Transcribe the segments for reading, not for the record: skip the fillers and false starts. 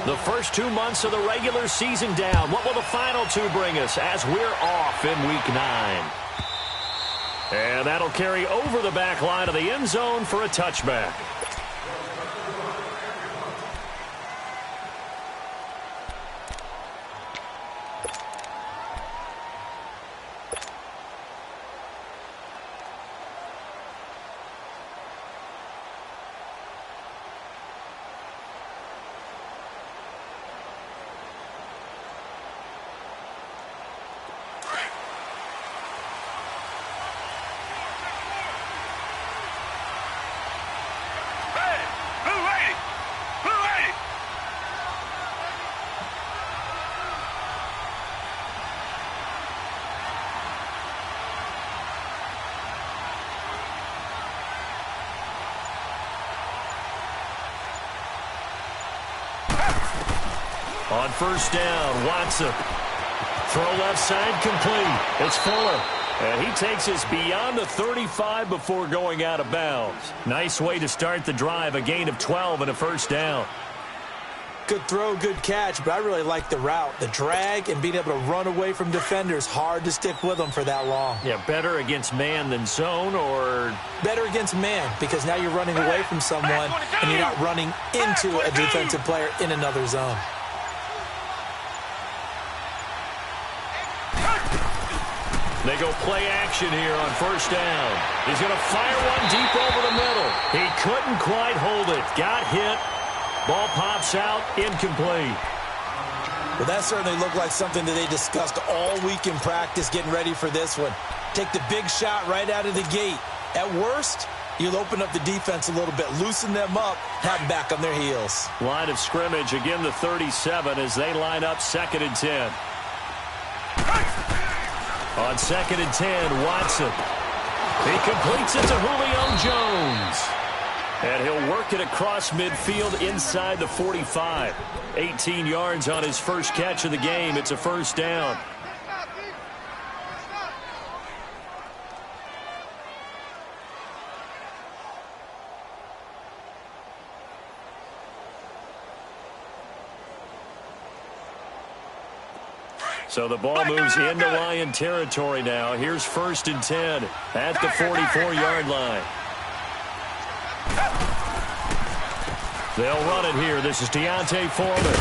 The first 2 months of the regular season down. What will the final two bring us as we're off in Week 9? And that'll carry over the back line of the end zone for a touchback. On first down, Watson. Throw left side complete. It's Fuller. And he takes us beyond the 35 before going out of bounds. Nice way to start the drive. A gain of 12 and a first down. Good throw, good catch, but I really like the route. The drag and being able to run away from defenders. Hard to stick with them for that long. Yeah, better against man than zone, or? Better against man, because now you're running away from someone and you're not running into a defensive player in another zone. They go play action here on first down. He's going to fire one deep over the middle. He couldn't quite hold it. Got hit. Ball pops out. Incomplete. Well, that certainly looked like something that they discussed all week in practice getting ready for this one. Take the big shot right out of the gate. At worst, you'll open up the defense a little bit, loosen them up, have them back on their heels. Line of scrimmage, again the 37 as they line up 2nd and 10. On 2nd and 10, Watson. He completes it to Julio Jones. And he'll work it across midfield inside the 45. 18 yards on his first catch of the game. It's a first down. So the ball moves into Lion territory now. Here's 1st and 10 at the 44-yard line. They'll run it here. This is Deontay Foreman.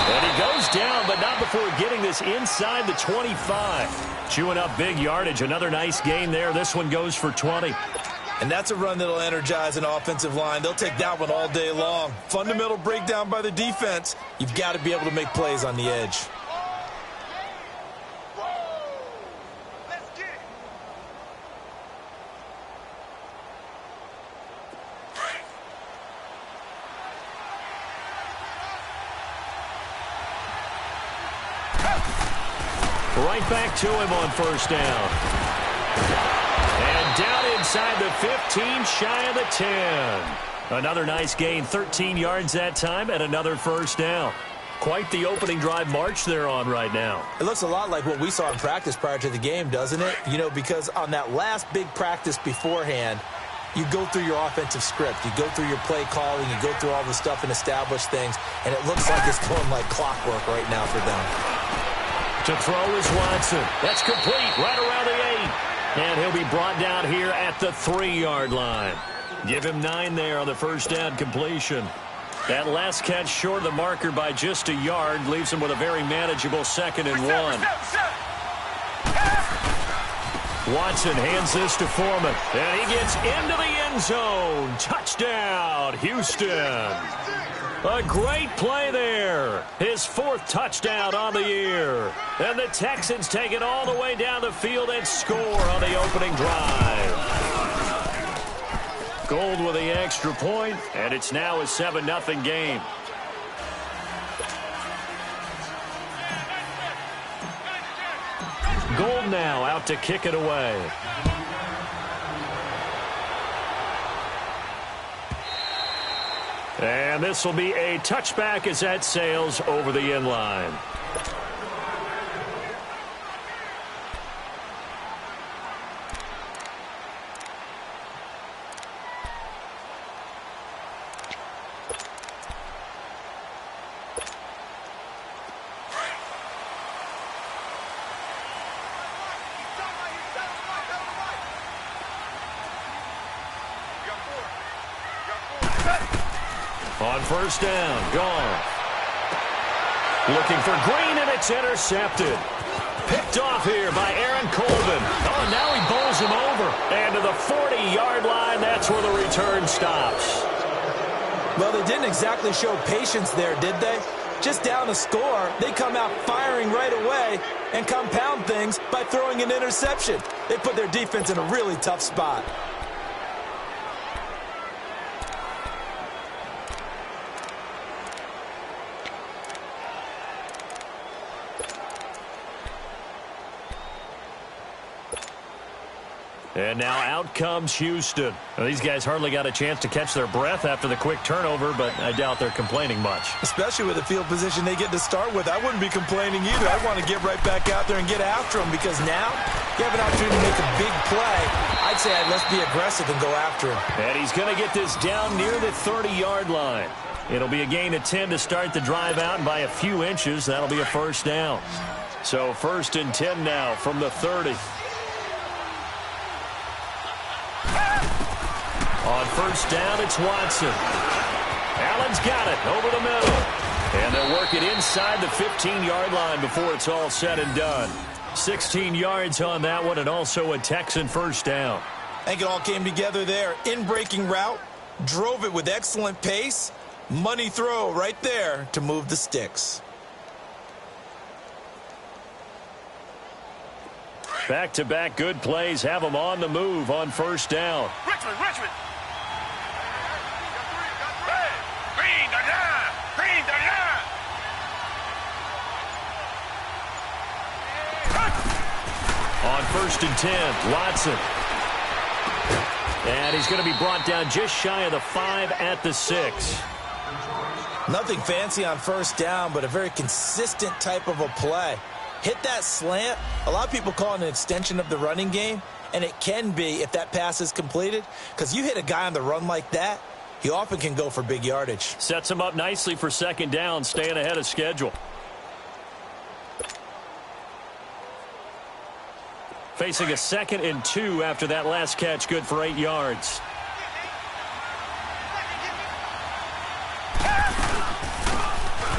And he goes down, but not before getting this inside the 25. Chewing up big yardage. Another nice gain there. This one goes for 20. And that's a run that'll energize an offensive line. They'll take that one all day long. Fundamental breakdown by the defense. You've got to be able to make plays on the edge. Right back to him on first down. And down inside the 15, shy of the 10. Another nice gain, 13 yards that time, and another first down. Quite the opening drive march they're on right now. It looks a lot like what we saw in practice prior to the game, doesn't it? You know, because on that last big practice beforehand, you go through your offensive script. You go through your play calling. You go through all the stuff and establish things. And it looks like it's going like clockwork right now for them. To throw is Watson. That's complete right around the 8. And he'll be brought down here at the 3-yard line. Give him 9 there on the first down completion. That last catch short of the marker by just a yard leaves him with a very manageable 2nd and 1. Watson hands this to Foreman. And he gets into the end zone. Touchdown, Houston. A great play there. His 4th touchdown on the year. And the Texans take it all the way down the field and score on the opening drive. Gold with the extra point, and it's now a 7-0 game. Gold now out to kick it away. And this will be a touchback as that sails over the end line. On first down, gone. Looking for Green, and it's intercepted. Picked off here by Aaron Colvin. Oh, and now he bowls him over. And to the 40-yard line, that's where the return stops. Well, they didn't exactly show patience there, did they? Just down a score, they come out firing right away and compound things by throwing an interception. They put their defense in a really tough spot. And now out comes Houston. Well, these guys hardly got a chance to catch their breath after the quick turnover, but I doubt they're complaining much. Especially with the field position they get to start with. I wouldn't be complaining either. I want to get right back out there and get after them because now you have an opportunity to make a big play. I'd say let's be aggressive and go after him. And he's going to get this down near the 30-yard line. It'll be a gain of 10 to start the drive out, and by a few inches, that'll be a first down. So 1st and 10 now from the 30. On first down, it's Watson. Allen's got it over the middle. And they'll work it inside the 15-yard line before it's all said and done. 16 yards on that one, and also a Texan first down. I think it all came together there. In-breaking route, drove it with excellent pace. Money throw right there to move the sticks. Back-to-back good plays have them on the move on first down. Richmond. On 1st and 10, Watson. And he's going to be brought down just shy of the 5 at the 6. Nothing fancy on first down, but a very consistent type of a play. Hit that slant. A lot of people call it an extension of the running game, and it can be if that pass is completed, because you hit a guy on the run like that, he often can go for big yardage. Sets him up nicely for second down, staying ahead of schedule. Facing a 2nd and 2 after that last catch, good for 8 yards.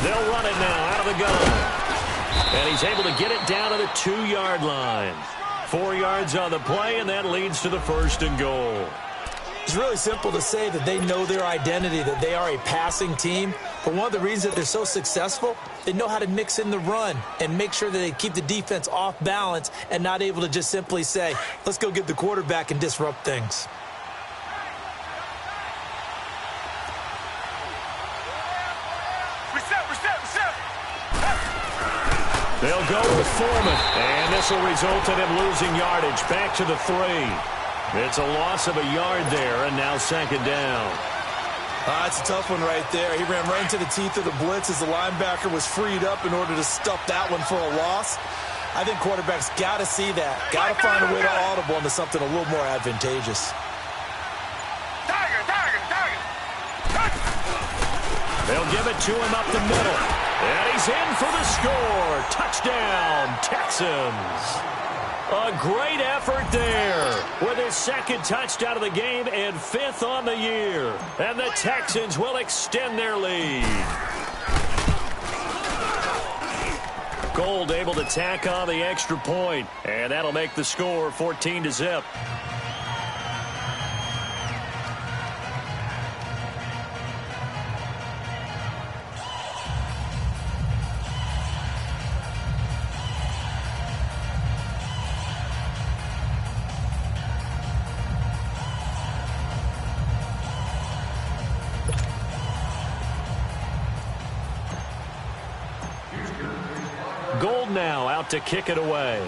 They'll run it now out of the gun. And he's able to get it down to the 2-yard line. 4 yards on the play, and that leads to the 1st and goal. It's really simple to say that they know their identity, that they are a passing team. But one of the reasons that they're so successful, they know how to mix in the run and make sure that they keep the defense off balance and not able to just simply say, let's go get the quarterback and disrupt things. They'll go with Foreman, and this will result in him losing yardage back to the 3. It's a loss of a yard there, and now 2nd down. It's a tough one right there. He ran right into the teeth of the blitz as the linebacker was freed up in order to stuff that one for a loss. I think quarterbacks got to see that. Got to find a way to audible into something a little more advantageous. They'll give it to him up the middle. And he's in for the score. Touchdown, Texans. A great effort there with his 2nd touchdown of the game and 5th on the year. And the Texans will extend their lead. Gold able to tack on the extra point, and that'll make the score 14-0. Gold now out to kick it away.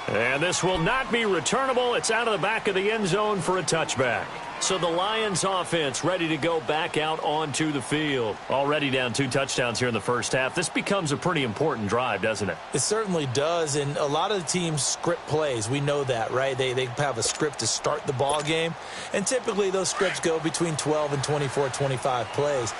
And this will not be returnable. It's out of the back of the end zone for a touchback. So the Lions offense ready to go back out onto the field. Already down 2 touchdowns here in the first half. This becomes a pretty important drive, doesn't it? It certainly does, and a lot of the teams script plays. We know that, right? They have a script to start the ball game, and typically those scripts go between 12 and 24, 25 plays.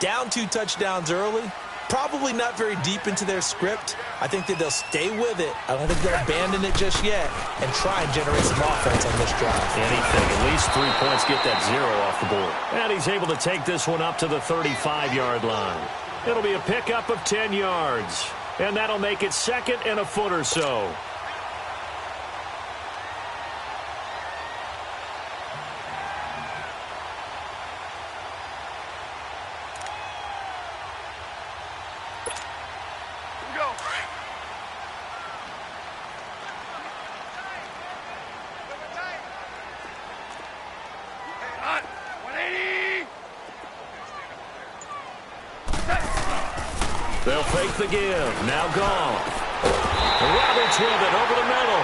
Down 2 touchdowns early, Probably not very deep into their script. I think that they'll stay with it. I don't think they'll abandon it just yet and try and generate some offense on this drive. Anything. At least 3 points get that 0 off the board. And he's able to take this one up to the 35-yard line. It'll be a pickup of 10 yards. And that'll make it second and a foot or so. They'll fake the give. Now gone. Roberts with it over the middle.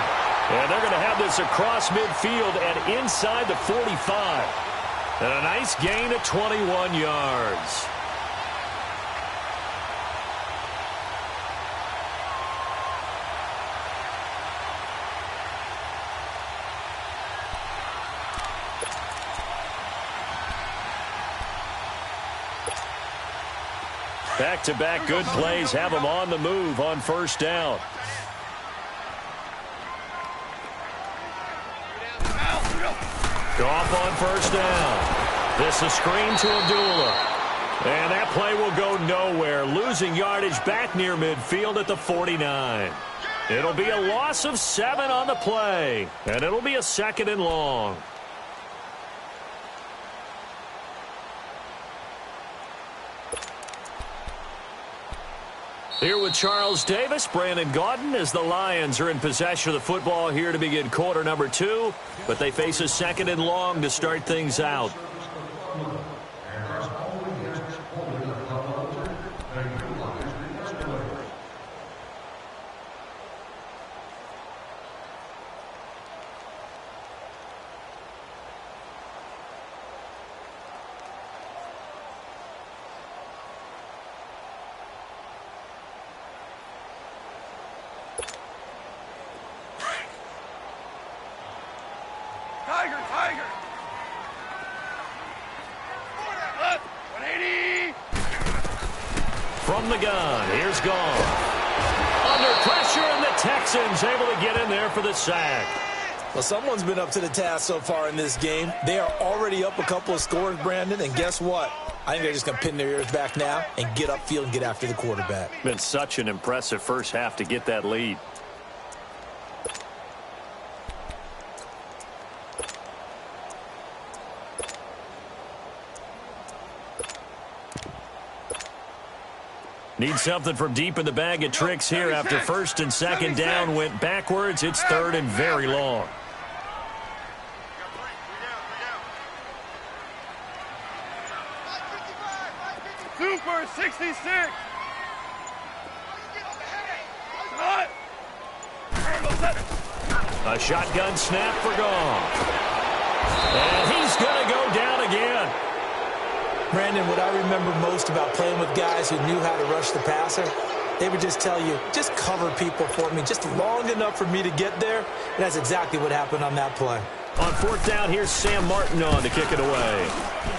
And they're going to have this across midfield and inside the 45. And a nice gain of 21 yards. Back-to-back good plays have them on the move on first down. Goff on first down. This is screen to Abdullah. And that play will go nowhere, losing yardage back near midfield at the 49. It'll be a loss of 7 on the play, and it'll be a second and long. Here with Charles Davis, Brandon Gaudin, as the Lions are in possession of the football here to begin quarter number 2, but they face a second and long to start things out. Tiger! 180! From the gun, here's Goff. Under pressure, and the Texans able to get in there for the sack. Well, someone's been up to the task so far in this game. They are already up a couple of scores, Brandon, and guess what? I think they're just going to pin their ears back now and get upfield and get after the quarterback. Been such an impressive first half to get that lead. Need something from deep in the bag of tricks here after first and second down went backwards. It's third and very long. Super 66! A shotgun snap for Goff. And he's going to go down again. Brandon, what I remember most about playing with guys who knew how to rush the passer, they would just tell you, just cover people for me, just long enough for me to get there. And that's exactly what happened on that play. On fourth down, here's Sam Martin on to kick it away.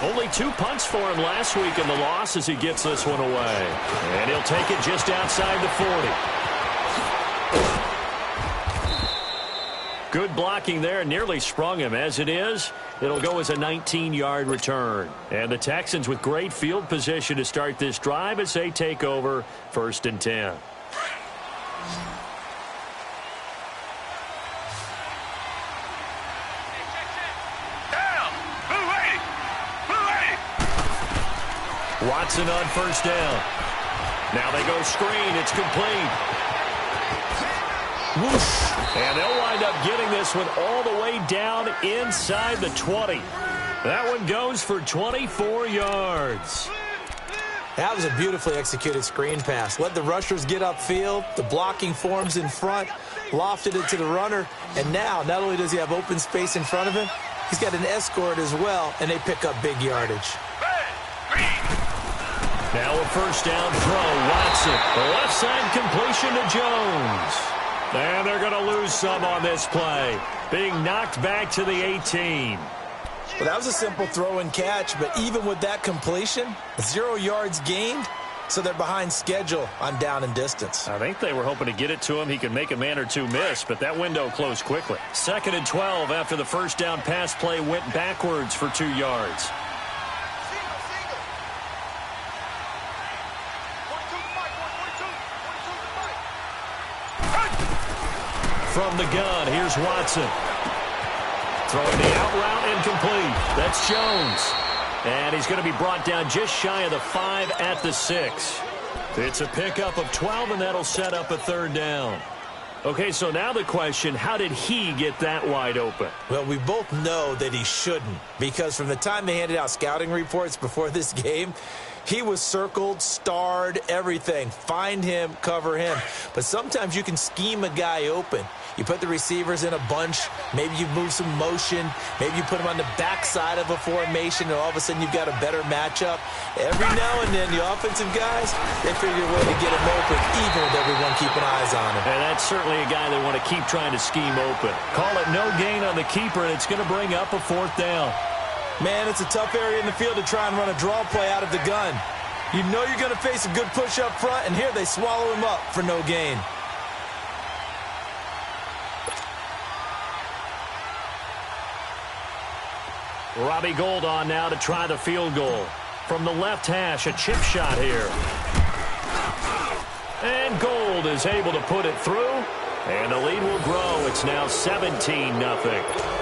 Only 2 punts for him last week in the loss as he gets this one away. And he'll take it just outside the 40. Good blocking there, nearly sprung him. As it is, it'll go as a 19-yard return. And the Texans with great field position to start this drive as they take over first and 10. Watson on first down. Now they go screen. It's complete. Whoosh. And they'll wind up getting this one all the way down inside the 20. That one goes for 24 yards. That was a beautifully executed screen pass. Let the rushers get upfield. The blocking forms in front. Lofted it to the runner. And now, not only does he have open space in front of him, he's got an escort as well, and they pick up big yardage. Now a first down throw. Watson. The left side completion to Jones. And they're going to lose some on this play. Being knocked back to the 18. Well, that was a simple throw and catch, but even with that completion, 0 yards gained, so they're behind schedule on down and distance. I think they were hoping to get it to him. He could make a man or two miss, but that window closed quickly. 2nd and 12 after the first down pass play went backwards for 2 yards. From the gun, here's Watson. Throwing the out route incomplete. That's Jones. And he's going to be brought down just shy of the 5 at the 6. It's a pickup of 12, and that'll set up a 3rd down. Okay, so now the question, how did he get that wide open? Well, we both know that he shouldn't, because from the time they handed out scouting reports before this game, he was circled, starred, everything. Find him, cover him. But sometimes you can scheme a guy open. You put the receivers in a bunch. Maybe you move some motion. Maybe you put them on the backside of a formation, and all of a sudden you've got a better matchup. Every now and then, the offensive guys, they figure a way to get him open, even with everyone keeping eyes on him. And that's certainly a guy they want to keep trying to scheme open. Call it no gain on the keeper, and it's going to bring up a 4th down. Man, it's a tough area in the field to try and run a draw play out of the gun. You know you're going to face a good push up front, and here they swallow him up for no gain. Robbie Gould on now to try the field goal. From the left hash, a chip shot here. And Gould is able to put it through, and the lead will grow. It's now 17-0.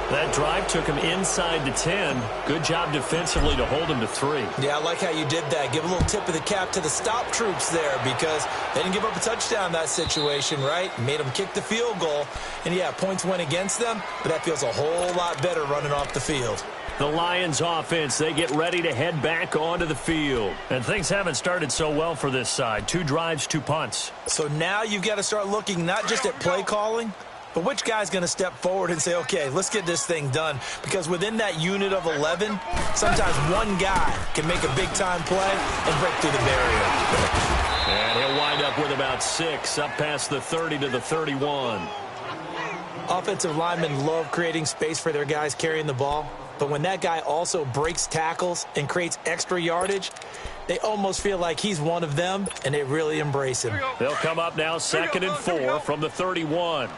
That drive took him inside the 10. Good job defensively to hold him to 3. Yeah, I like how you did that. Give a little tip of the cap to the stop troops there, because they didn't give up a touchdown in that situation, right? Made them kick the field goal. And, yeah, points went against them, but that feels a whole lot better running off the field. The Lions offense, they get ready to head back onto the field. And things haven't started so well for this side. 2 drives, 2 punts. So now you've got to start looking not just at play calling, but which guy's going to step forward and say, okay, let's get this thing done? Because within that unit of 11, sometimes one guy can make a big-time play and break through the barrier. And he'll wind up with about 6, up past the 30 to the 31. Offensive linemen love creating space for their guys carrying the ball. But when that guy also breaks tackles and creates extra yardage, they almost feel like he's one of them, and they really embrace him. They'll come up now 2nd and 4 from the 31.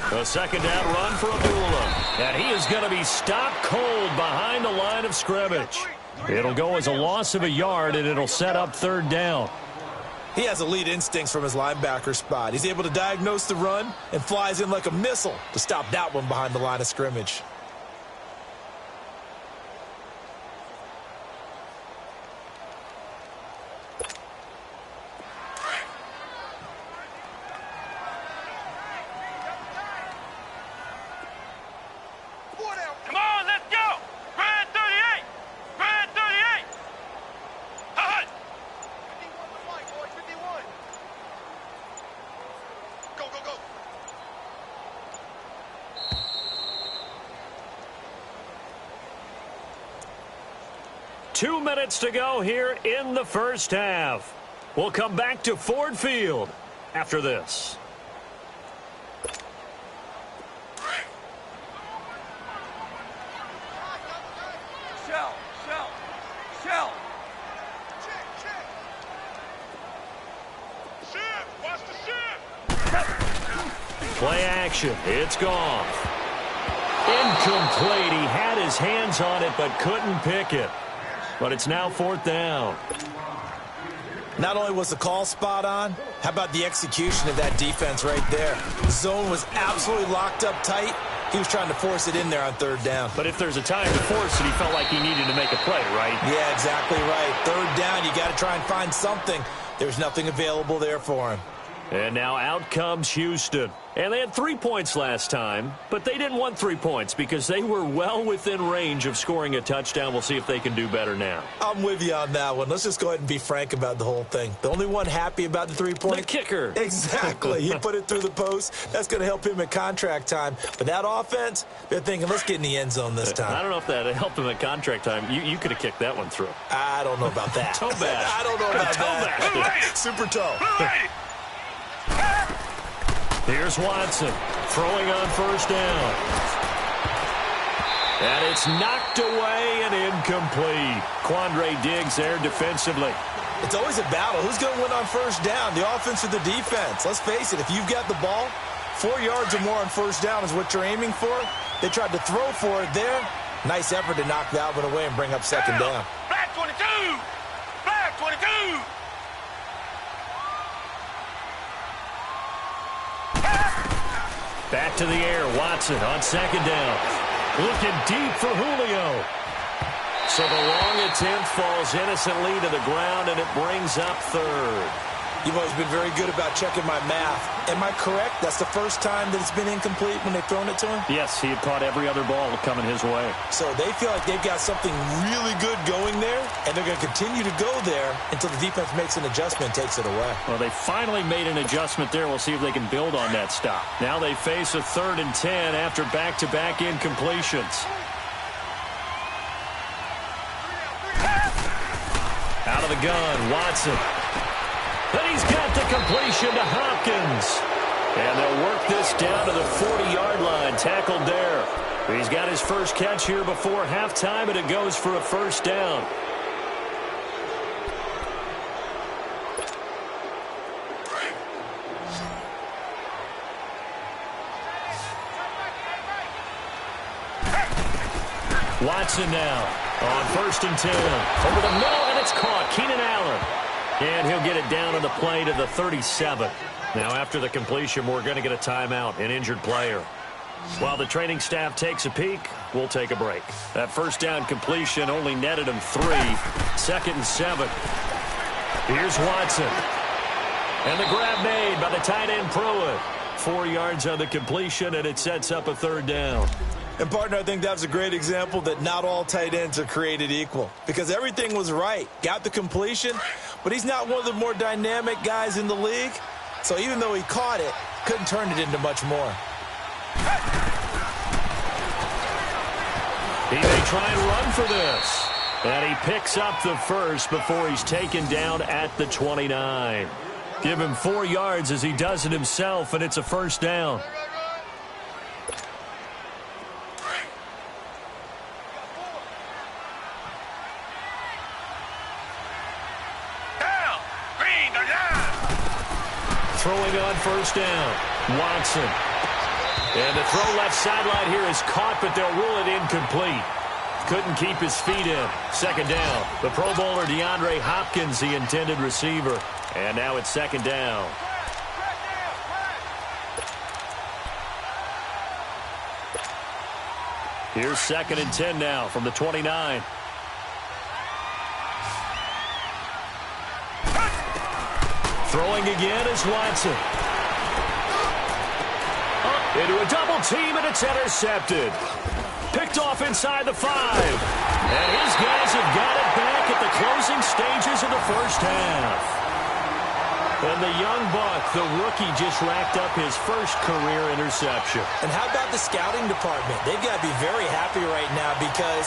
A 2nd down run for Abdullah. And he is going to be stopped cold behind the line of scrimmage. It'll go as a loss of a yard, and it'll set up 3rd down. He has elite instincts from his linebacker spot. He's able to diagnose the run and flies in like a missile to stop that one behind the line of scrimmage. Come on, let's go! Red 38! Red 38! Hut! 51 to fight, boys, 51. Go, go, go! 2 minutes to go here in the first half. We'll come back to Ford Field after this. Shell! Check, check! Ship! Watch the ship! Play action. It's gone. Incomplete. He had his hands on it but couldn't pick it. But it's now 4th down. Not only was the call spot on, how about the execution of that defense right there? The zone was absolutely locked up tight. He was trying to force it in there on 3rd down. But if there's a time to force it, he felt like he needed to make a play, right? Yeah, exactly right. 3rd down, you got to try and find something. There's nothing available there for him. And now out comes Houston. And they had 3 points last time, but they didn't want 3 points because they were well within range of scoring a touchdown. We'll see if they can do better now. I'm with you on that one. Let's just go ahead and be frank about the whole thing. The only one happy about the 3-point? The kicker. Exactly. He put it through the post. That's going to help him at contract time. But that offense, they're thinking, let's get in the end zone this time. I don't know if that helped him at contract time. You could have kicked that one through. I don't know about that. Toe bash. I don't know about that. Super toe. Here's Watson throwing on 1st down. And it's knocked away and incomplete. Quandre Diggs there defensively. It's always a battle. Who's going to win on first down, the offense or the defense? Let's face it, if you've got the ball, 4 yards or more on first down is what you're aiming for. They tried to throw for it there. Nice effort to knock that one away and bring up second down. Flag 22! Flag 22! Back to the air, Watson on second down. Looking deep for Julio. So the long attempt falls innocently to the ground, and it brings up third. You've always been very good about checking my math. Am I correct? That's the first time that it's been incomplete when they've thrown it to him? Yes, he had caught every other ball coming his way. So they feel like they've got something really good going there, and they're going to continue to go there until the defense makes an adjustment and takes it away. Well, they finally made an adjustment there. We'll see if they can build on that stop. Now they face a 3rd and 10 after back-to-back incompletions. Out of the gun, Watson. And he's got the completion to Hopkins. And they'll work this down to the 40-yard line, tackled there. He's got his first catch here before halftime, and it goes for a first down. Watson now on 1st and 10. Over the middle, and it's caught. Keenan Allen. And he'll get it down on the play to the 37. Now, after the completion, we're going to get a timeout, an injured player. While the training staff takes a peek, we'll take a break. That first down completion only netted him 3. 2nd and 7. Here's Watson. And the grab made by the tight end Pruitt. 4 yards on the completion, and it sets up a 3rd down. And, partner, I think that's a great example that not all tight ends are created equal. Because everything was right. Got the completion, but he's not one of the more dynamic guys in the league. So even though he caught it, couldn't turn it into much more. He may try and run for this. And he picks up the first before he's taken down at the 29. Give him 4 yards as he does it himself, and it's a first down. Throwing on first down, Watson. And the throw left sideline here is caught, but they'll rule it incomplete. Couldn't keep his feet in. 2nd down. The Pro Bowler DeAndre Hopkins, the intended receiver. And now it's 2nd down. Here's 2nd and 10 now from the 29. Throwing again is Watson. Up into a double team, and it's intercepted. Picked off inside the 5. And his guys have got it back at the closing stages of the first half. And the young buck, the rookie, just racked up his first career interception. And how about the scouting department? They've got to be very happy right now because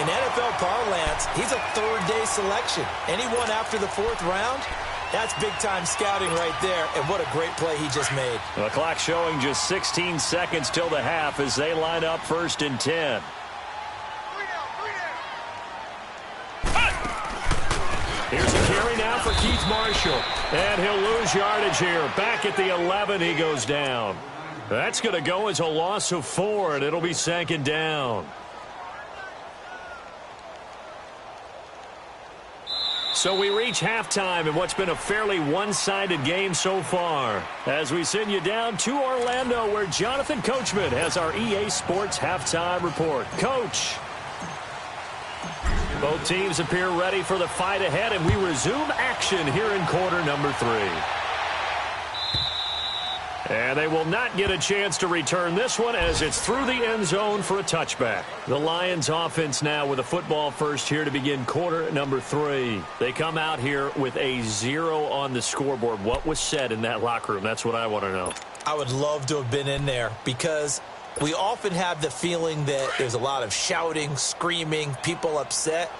in NFL parlance, he's a 3rd-day selection. Anyone after the 4th round? That's big-time scouting right there, and what a great play he just made. The clock showing just 16 seconds till the half as they line up 1st and 10. Here's a carry now for Keith Marshall, and he'll lose yardage here. Back at the 11, he goes down. That's going to go as a loss of 4, and it'll be 2nd down. So we reach halftime in what's been a fairly one-sided game so far. As we send you down to Orlando, where Jonathan Coachman has our EA Sports Halftime Report. Coach. Both teams appear ready for the fight ahead, and we resume action here in quarter number 3. And they will not get a chance to return this one as it's through the end zone for a touchback. The Lions offense now with a football first here to begin quarter number 3. They come out here with a 0 on the scoreboard. What was said in that locker room? That's what I want to know. I would love to have been in there because we often have the feeling that there's a lot of shouting, screaming, people upset.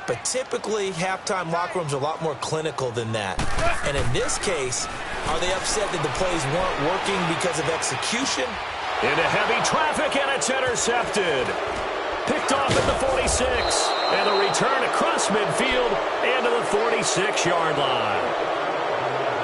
But typically, halftime locker rooms are a lot more clinical than that. And in this case, are they upset that the plays weren't working because of execution? Into heavy traffic, and it's intercepted. picked off at the 46. And the return across midfield and to the 46-yard line.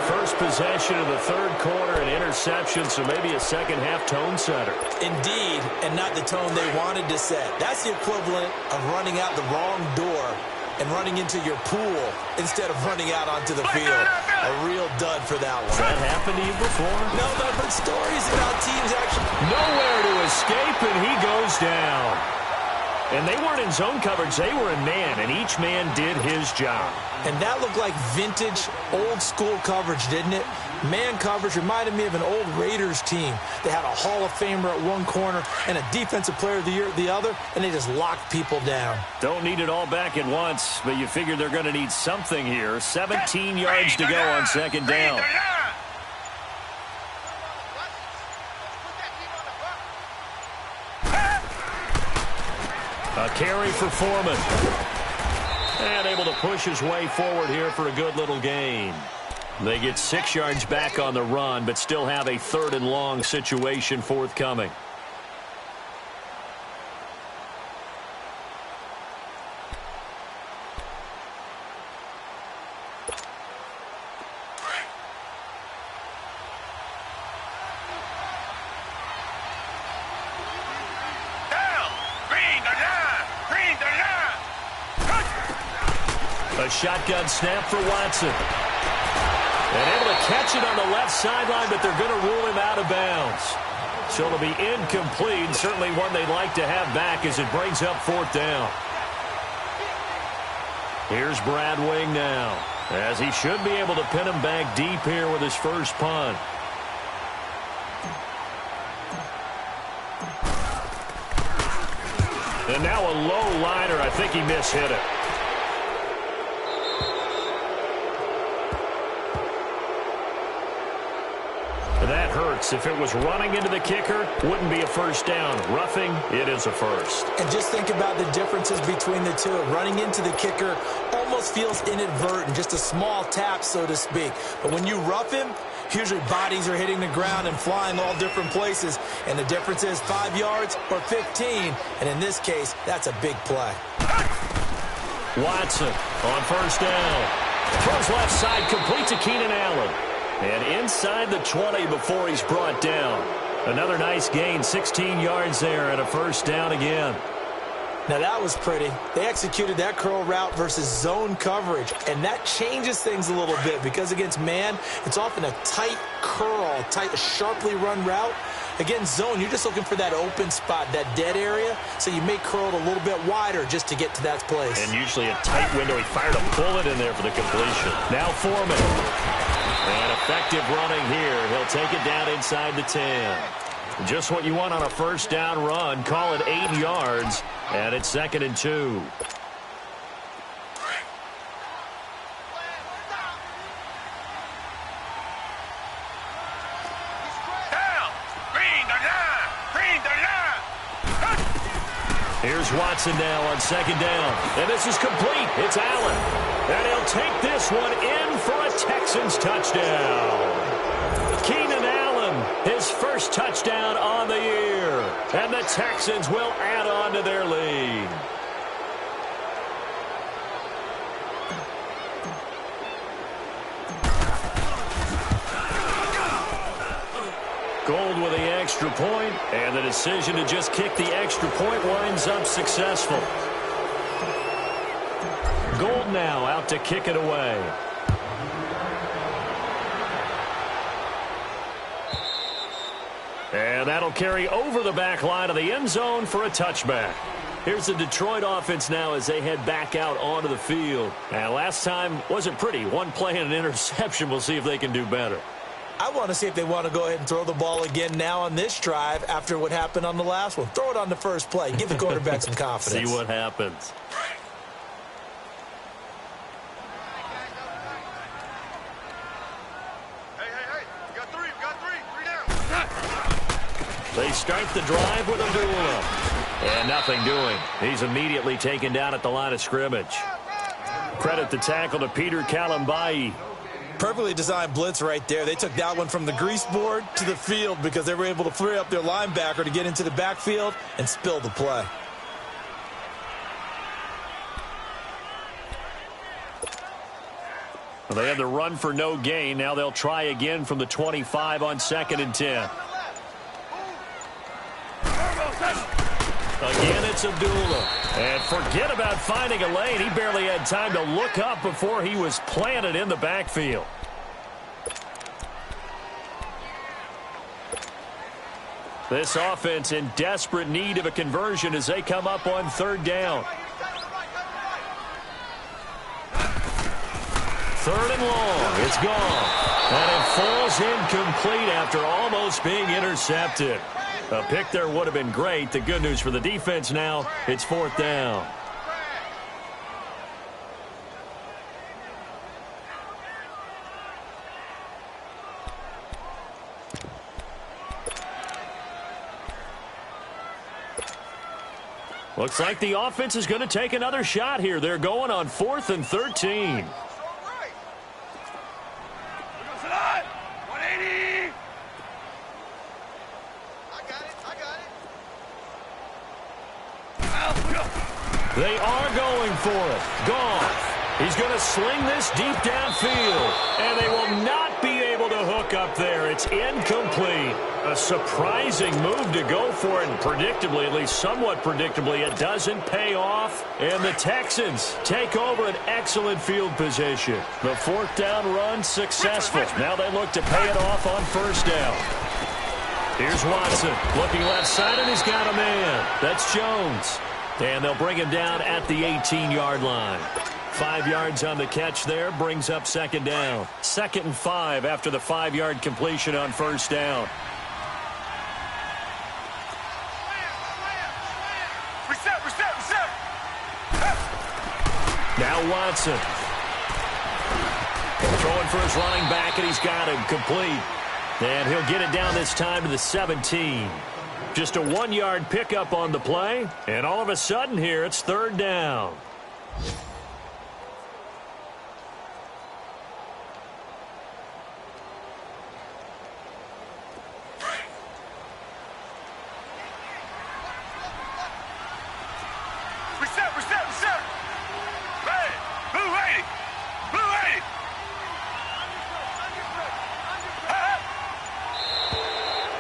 First possession of the third quarter, an interception, so maybe a second-half tone setter. Indeed, and not the tone they wanted to set. That's the equivalent of running out the wrong door and running into your pool instead of running out onto the field. A real dud for that one. Has that happened to you before? No, but I've heard stories about teams actually. Nowhere to escape, and he goes down. And they weren't in zone coverage. They were in man, and each man did his job. And that looked like vintage, old-school coverage, didn't it? Man coverage reminded me of an old Raiders team. They had a Hall of Famer at one corner and a Defensive Player of the Year at the other, and they just locked people down. Don't need it all back at once, but you figure they're going to need something here. 17 yards to go on second down. A carry for Foreman. And able to push his way forward here for a good little gain. They get 6 yards back on the run, but still have a 3rd and long situation forthcoming. A shotgun snap for Watson. And able to catch it on the left sideline, but they're going to rule him out of bounds. So it'll be incomplete, certainly one they'd like to have back as it brings up 4th down. Here's Brad Wing now, as he should be able to pin him back deep here with his first punt. And now a low liner. I think he mishit it. That hurts. If it was running into the kicker, wouldn't be a first down. Roughing, it is a first. And just think about the differences between the two. Running into the kicker almost feels inadvertent, just a small tap, so to speak. But when you rough him, usually bodies are hitting the ground and flying all different places. And the difference is 5 yards or 15. And in this case, that's a big play. Watson on first down. Throws left side, complete to Keenan Allen. And inside the 20 before he's brought down. Another nice gain, 16 yards there, and a first down again. Now that was pretty. They executed that curl route versus zone coverage, and that changes things a little bit because against man, it's often a tight curl, tight, sharply run route. Against zone, you're just looking for that open spot, that dead area, so you may curl it a little bit wider just to get to that place. And usually a tight window. He fired a bullet in there for the completion. Now Foreman. And effective running here. He'll take it down inside the 10. Just what you want on a first down run. Call it 8 yards. And it's 2nd and 2. Here's Watson now on 2nd down. And this is complete. It's Allen. And he'll take this one in for a Texans touchdown. Keenan Allen, his first touchdown on the year. And the Texans will add on to their lead. Gold with the extra point, and the decision to just kick the extra point winds up successful. Gold now out to kick it away. And that'll carry over the back line of the end zone for a touchback. Here's the Detroit offense now as they head back out onto the field. And last time wasn't pretty. One play and an interception. We'll see if they can do better. I want to see if they want to go ahead and throw the ball again now on this drive after what happened on the last one. Throw it on the first play. Give the quarterback some confidence. See what happens. Hey, we got three down. They start the drive with a duel up. And nothing doing. He's immediately taken down at the line of scrimmage. Credit the tackle to Peter Kalambai. Perfectly designed blitz right there. They took that one from the grease board to the field because they were able to free up their linebacker to get into the backfield and spill the play. Well, they had the run for no gain. Now they'll try again from the 25 on 2nd and 10. Again, it's Abdullah. And forget about finding a lane. He barely had time to look up before he was planted in the backfield. This offense in desperate need of a conversion as they come up on 3rd down. 3rd and long. It's gone. And it falls incomplete after almost being intercepted. A pick there would have been great. The good news for the defense now, it's 4th down. Looks like the offense is going to take another shot here. They're going on 4th and 13. They are going for it. Goff. He's going to sling this deep downfield. And they will not be able to hook up there. It's incomplete. A surprising move to go for it. And predictably, at least somewhat predictably, it doesn't pay off. And the Texans take over an excellent field position. The 4th down run successful. Now they look to pay it off on 1st down. Here's Watson. Looking left side, and he's got a man. That's Jones. And they'll bring him down at the 18-yard line. 5 yards on the catch there, brings up 2nd down. 2nd and 5 after the 5-yard completion on 1st down. Reset. Now Watson. Throwing for his running back, and he's got him complete. And he'll get it down this time to the 17. Just a 1-yard pickup on the play, and all of a sudden here it's 3rd down. Reset. Red. Blue 80.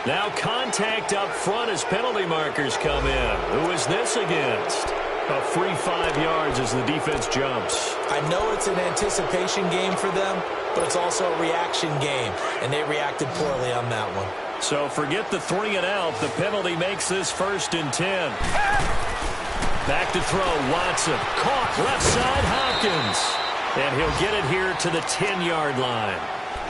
Now contact up front as penalty markers come in. Who is this against? A free 5 yards as the defense jumps. I know it's an anticipation game for them, but it's also a reaction game, and they reacted poorly on that one. So forget the 3 and out. The penalty makes this 1st and 10. Back to throw, Watson. Caught left side, Hopkins. And he'll get it here to the 10-yard line.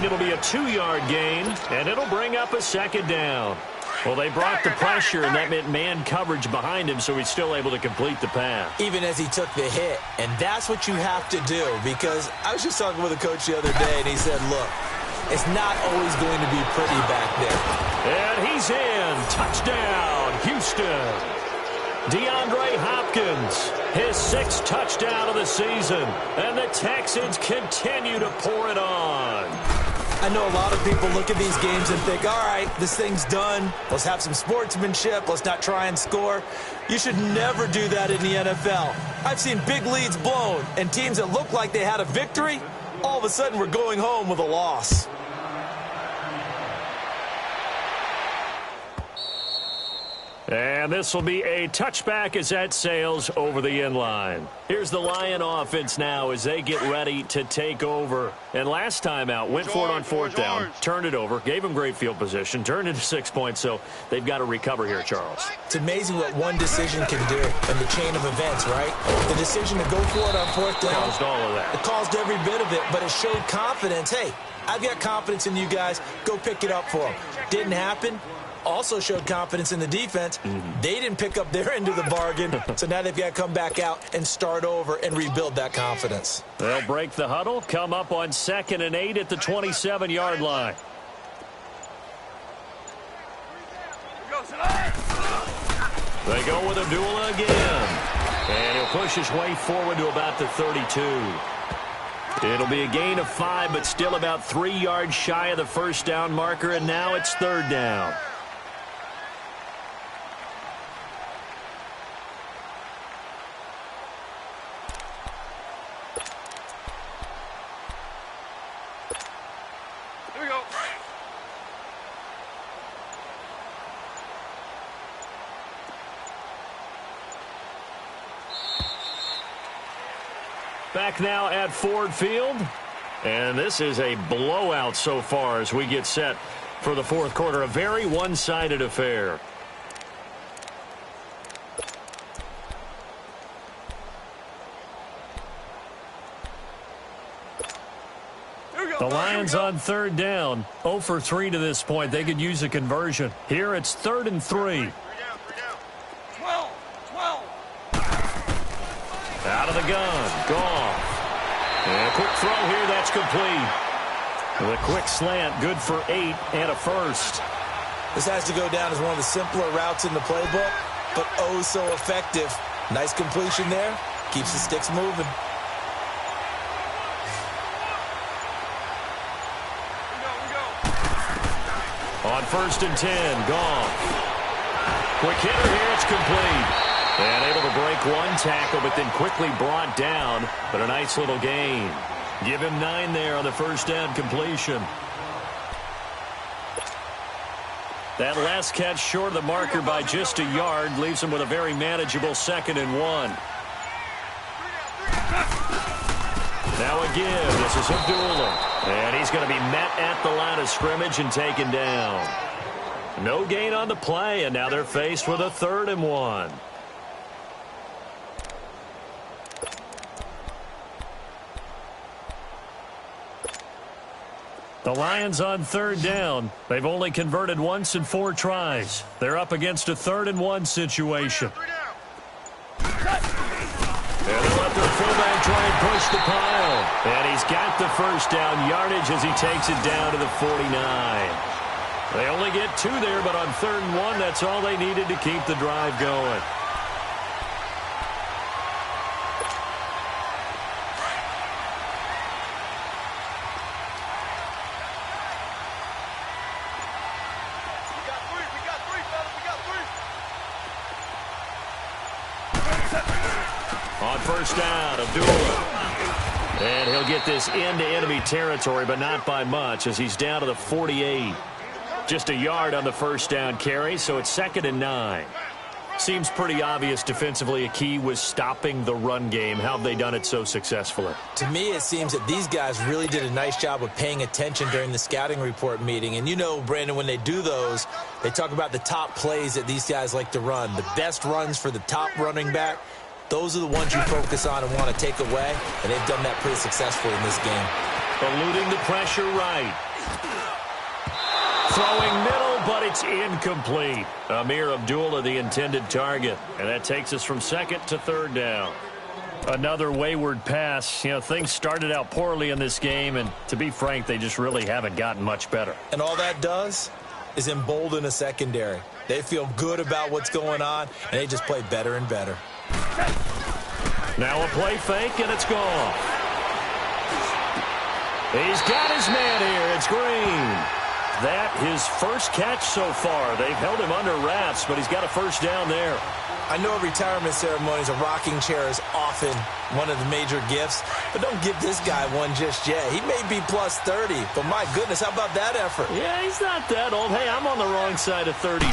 It'll be a 2-yard gain, and it'll bring up a 2nd down. Well, they brought the pressure, and that meant man coverage behind him, so he's still able to complete the pass. Even as he took the hit, and that's what you have to do, because I was just talking with a coach the other day, and he said, look, it's not always going to be pretty back there. And he's in. Touchdown, Houston. DeAndre Hopkins, his 6th touchdown of the season, and the Texans continue to pour it on. I know a lot of people look at these games and think, all right, this thing's done. Let's have some sportsmanship. Let's not try and score. You should never do that in the NFL. I've seen big leads blown, and teams that look like they had a victory, all of a sudden we're going home with a loss. And this will be a touchback as that sails over the end line. Here's the Lion offense now as they get ready to take over. And last time out, went for it on 4th down, turned it over, gave them great field position, turned into 6 points, so they've got to recover here, Charles. It's amazing what one decision can do in the chain of events, right? The decision to go for it on 4th down. Caused all of that. It caused every bit of it, but it showed confidence. Hey, I've got confidence in you guys. Go pick it up for them. Didn't happen. Also showed confidence in the defense. They didn't pick up their end of the bargain, so now they've got to come back out and start over and rebuild that confidence. They'll break the huddle, come up on 2nd and 8 at the 27-yard line. They go with Abdullah again. And he'll push his way forward to about the 32. It'll be a gain of 5, but still about 3 yards shy of the 1st down marker, and now it's 3rd down. Here we go. Back now at Ford Field. And this is a blowout so far as we get set for the fourth quarter. A very one-sided affair. The Lions on third down. 0 for 3 to this point. They could use a conversion. Here it's 3rd and 3. 3 down. 12. Out of the gun. Goff. And a quick throw here. That's complete. With a quick slant. Good for 8 and a first. This has to go down as one of the simpler routes in the playbook, but oh so effective. Nice completion there. Keeps the sticks moving. On 1st and 10, Goff. Quick hitter here, it's complete. And able to break one tackle, but then quickly brought down. But a nice little gain. Give him 9 there on the first down completion. That last catch short of the marker by just a yard leaves him with a very manageable 2nd and 1. Now a give. This is Abdullah. And he's going to be met at the line of scrimmage and taken down. No gain on the play, and now they're faced with a 3rd and 1. The Lions on 3rd down. They've only converted once in 4 tries. They're up against a 3rd and 1 situation. 3 down. And they'll let their fullback try and push the pile. And he's got the first down yardage as he takes it down to the 49. They only get 2 there, but on 3rd and 1, that's all they needed to keep the drive going. We got 3, fellas. We got 3. On 1st down, Abdullah. And he'll get this into enemy territory, but not by much as he's down to the 48. Just a yard on the first down carry, so it's 2nd and 9. Seems pretty obvious defensively a key was stopping the run game. How have they done it so successfully? To me, it seems that these guys really did a nice job of paying attention during the scouting report meeting. And you know, Brandon, when they do those, they talk about the top plays that these guys like to run. The best runs for the top running back, those are the ones you focus on and want to take away. And they've done that pretty successfully in this game. Eluding the pressure right. Throwing middle, but it's incomplete. Amir Abdullah, the intended target. And that takes us from 2nd to 3rd down. Another wayward pass. You know, things started out poorly in this game, and to be frank, they just really haven't gotten much better. And all that does is embolden a secondary. They feel good about what's going on, and they just play better and better. Now a play fake, and it's gone. He's got his man here. It's Green. That his first catch so far. They've held him under wraps, but he's got a first down there. I know at retirement ceremonies, a rocking chair is often one of the major gifts, but don't give this guy one just yet. He may be plus 30, but my goodness, how about that effort? Yeah, he's not that old. Hey, I'm on the wrong side of 32.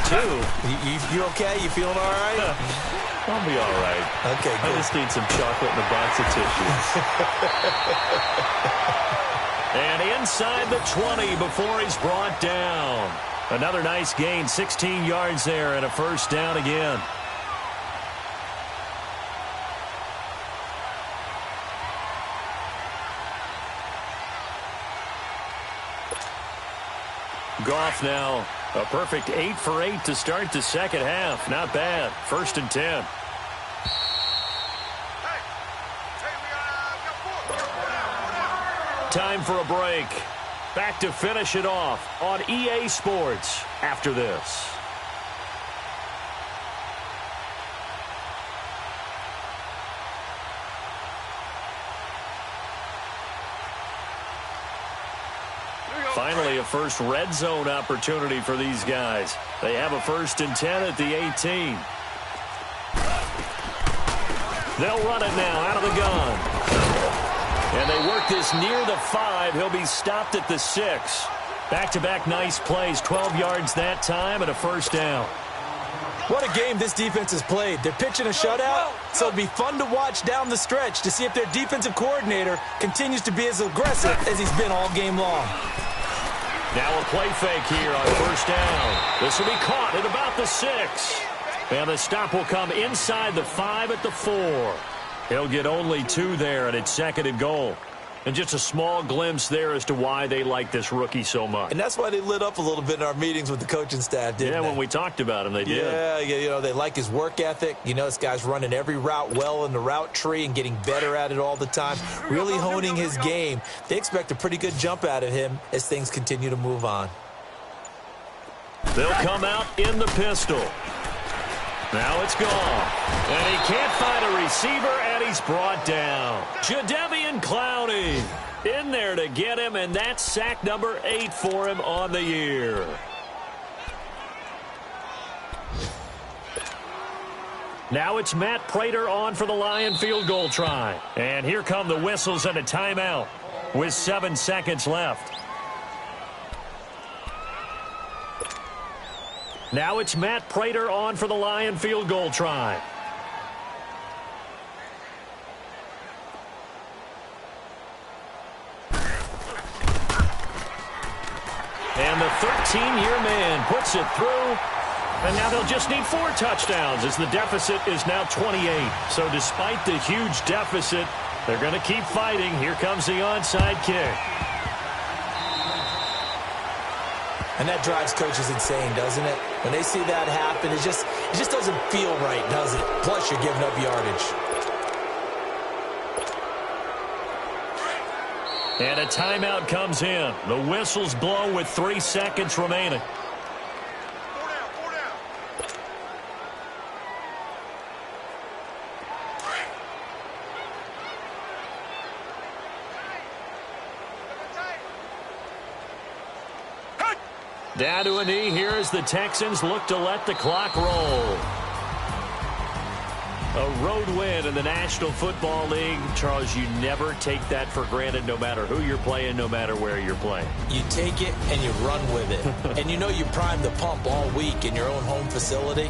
You okay? You feeling all right? I'll be all right. Okay, good. I just need some chocolate and a box of tissues. And inside the 20 before he's brought down. Another nice gain, 16 yards there, and a first down again. Goff now, a perfect 8 for 8 to start the second half. Not bad. 1st and 10. Time for a break. Back to finish it off on EA Sports after this. Finally, a first red zone opportunity for these guys. They have a 1st and 10 at the 18. They'll run it now out of the gun. And they work this near the 5. He'll be stopped at the 6. Back-to-back nice plays, 12 yards that time and a first down. What a game this defense has played. They're pitching a shutout, so it'll be fun to watch down the stretch to see if their defensive coordinator continues to be as aggressive as he's been all game long. Now a play fake here on first down. This will be caught at about the 6. And the stop will come inside the 5 at the 4. He'll get only 2 there, and it's second and goal. And just a small glimpse there as to why they like this rookie so much. And that's why they lit up a little bit in our meetings with the coaching staff, didn't they? Yeah, when we talked about him, they did. Yeah, you know, they like his work ethic. You know, this guy's running every route well in the route tree and getting better at it all the time, really honing his game. They expect a pretty good jump out of him as things continue to move on. They'll come out in the pistol. Now it's gone. And he can't find a receiver, and he's brought down. Jadeveon Clowney in there to get him, and that's sack number 8 for him on the year. Now it's Matt Prater on for the Lion field goal try. And here come the whistles and a timeout with 7 seconds left. Now it's Matt Prater on for the Lion field goal try. And the 13-year man puts it through. And now they'll just need 4 touchdowns as the deficit is now 28. So despite the huge deficit, they're going to keep fighting. Here comes the onside kick. And that drives coaches insane, doesn't it? When they see that happen, it just doesn't feel right, does it? Plus, you're giving up yardage. And a timeout comes in. The whistles blow with 3 seconds remaining. Down to a knee here as the Texans look to let the clock roll. A road win in the National Football League. Charles, you never take that for granted no matter who you're playing, no matter where you're playing. You take it and you run with it. And you know you primed the pump all week in your own home facility.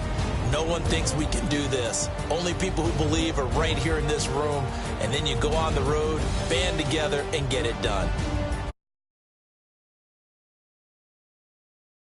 No one thinks we can do this. Only people who believe are right here in this room. And then you go on the road, band together, and get it done.